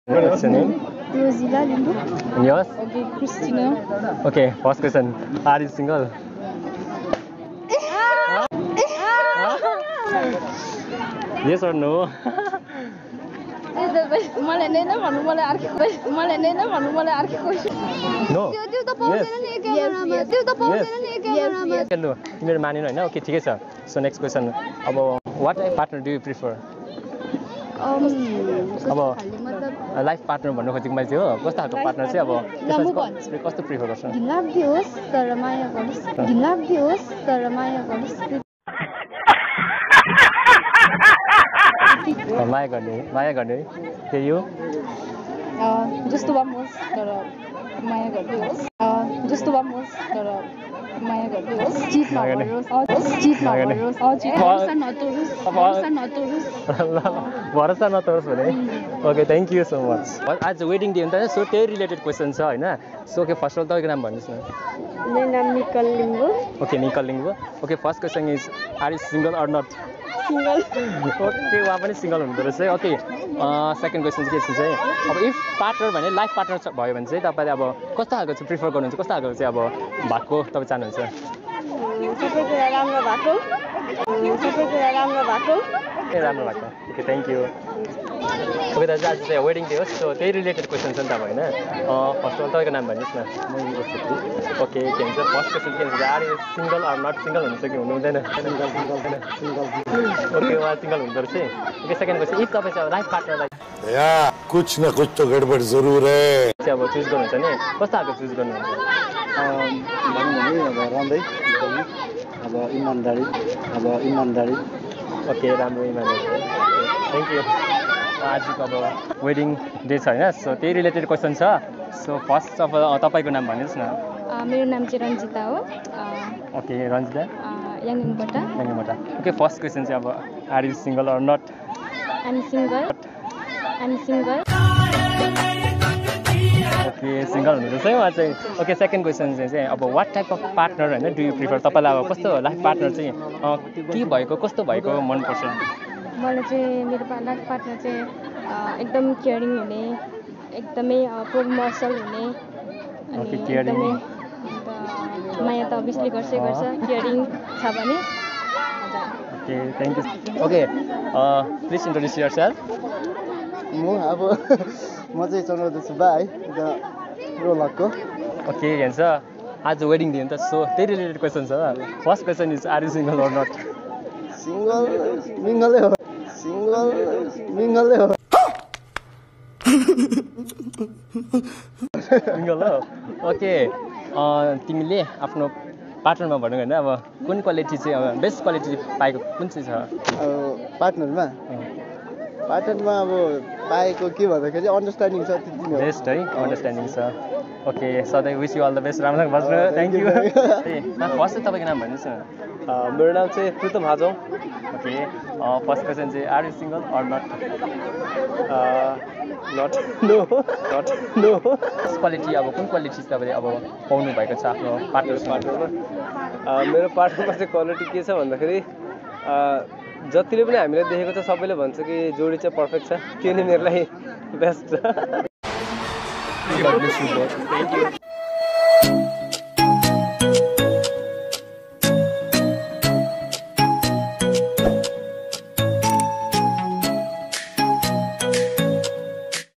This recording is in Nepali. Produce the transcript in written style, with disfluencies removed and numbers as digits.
What's your name? Rosila Limbu. And yours? Okay, Christina. Okay, first question. Are you single? Yes or no? मलाई नै भन्नु मलाई अर्को क्वेशन मलाई नै भन्नु मलाई अर्को क्वेशन No. त्यो त पाउँदैन नि एक क्यामेरामा त्यो त पाउँदैन नि एक क्यामेरामा Hello. तिमीले मानेन हैन? ओके ठिकै छ. So next question. अब what type partner do you prefer? अब लाइफ पार्टनर भन्नु खोजेको मैले चाहिँ हो कस्तो खालको पार्टनर चाहिँ अब त्यसमा कस्तो प्रिफर गर्छ घिनलाग्दो होस् तर माया गरोस् घिनलाग्दो होस् तर माया गरोस् माया गर्ने के यो जस्तो भए होस् तर माया गर्दै होस् जस्तो भए होस् तर माया गर्दै होस् चिट नगरोस् चिट नगरोस् भरोसा नतोडोस् भरोसा नतोडोस् भने okay thank you so much आज वेडिङ डे हुन्छ सो त्यही रिलेटेड क्वेसन छ हैन so okay first of all तपाईँको नाम भन्नुहोस् न मेरो नाम निकल Limbu okay Nikal Limbu okay first question is are you single or not single okay उहाँ पनि सिंगल हुनुहुँदो रहेछ है ओके सेकेन्ड क्वेसन चाहिँ के छ अब इफ पार्टनर भने लाइफ पार्टनर भयो भने चाहिँ तपाईँले अब कस्तो खालको चाहिँ प्रिफर गर्नुहुन्छ कस्तो खालको चाहिँ अब भएको तपाईँ चाहनुहुन्छ सबै कुरा राम्रो भएको ए राम्रो भएको ओके थ्याङ्क यू ओके दाजु आज चाहिँ वेडिङ डे हो सो त्यही रिलेटेड क्वेसन छ नि त अब होइन फर्स्ट अफ अल तपाईँको नाम भन्नुहोस् न ओके के भन्छ फर्स्ट क्वेसन के भन्छ are you single or not single हुन्छ कि हुनु हुँदैन ओके उहाँ सिंगल हुँदो रहेछ ओके सेकेन्ड क्वेसन इफ तपाईँ चाहिँ लाइफ पार्टनरलाई कुछ न कुछ तो गडबड जरुर है चाहिँ अब चुज गर्नुहुन्छ नि कस्तो खालको चुज गर्नुहुन्छ अब राम्रै अब इमान्दारी ओके राम्रो इमान्दारी थ्याङ्क यू आजको अब वेडिङ डे छ होइन सो त्यही रिलेटेड क्वेसन छ सो फर्स्ट अफ तपाईँको नाम भन्नुहोस् न मेरो नाम चाहिँ रञ्जिता हो ओके रञ्जिता याङबाट ओके फर्स्ट क्वेसन चाहिँ अब are you single or not I'm single okay single हुनुहुन्छ है उहाँ चाहिँ ओके सेकेन्ड क्वेसन चाहिँ अब वाट टाइप अफ पार्टनर होइन डु यु प्रिफर तपाईँलाई अब कस्तो लाइफ पार्टनर चाहिँ के भएको कस्तो भएको मनपर्छ मलाई चाहिँ मेरो लाइफ पार्टनर चाहिँ एकदम केयरिङ हुने एकदमै प्रोमोसल हुने अनि एकदमै माया त अभियसली गर्छै गर्छ केयरिङ छ भने okay thank you okay please introduce yourself म चाहिँ चन्द्रबहादुर सुब्बा है रोलकको ओके के भन्छ आज वेडिङ डे हो नि त सो त्यही रिलेटेड क्वेसन छ first question is are you single or not मिङ्गलै हो सिंगल हो ओके तिमीले आफ्नो पार्टनरमा भनौँ होइन अब कुन क्वालिटी चाहिँ अब बेस्ट क्वालिटी पाएको कुन चाहिँ छ पार्टनरमा अब पाएको के भन्दाखेरि अन्डरस्ट्यान्डिङ छ त्यति नै बेस्ट है अन्डरस्ट्यान्डिङ छ ओके सधैँ विस यु अल द बेस्ट राम्रो बस्नु थ्याङ्क यू फर्स्ट चाहिँ तपाईँको नाम भन्नुहोस् न मेरो नाम चाहिँ प्रितम हाजौ ओके फर्स्ट क्वेसन चाहिँ are you single or not no quality अब कुन क्वालिटी तपाईँले अब पाउनु भएको छ आफ्नो पार्टनरमा मेरो पार्टनरमा चाहिँ क्वालिटी के छ भन्दाखेरि जतिले पनि हामीले देखेको छ सबैले भन्छ कि जोडी चाहिँ पर्फेक्ट छ त्यो नै मेरो लागि बेस्ट छ थ्याङ्क यू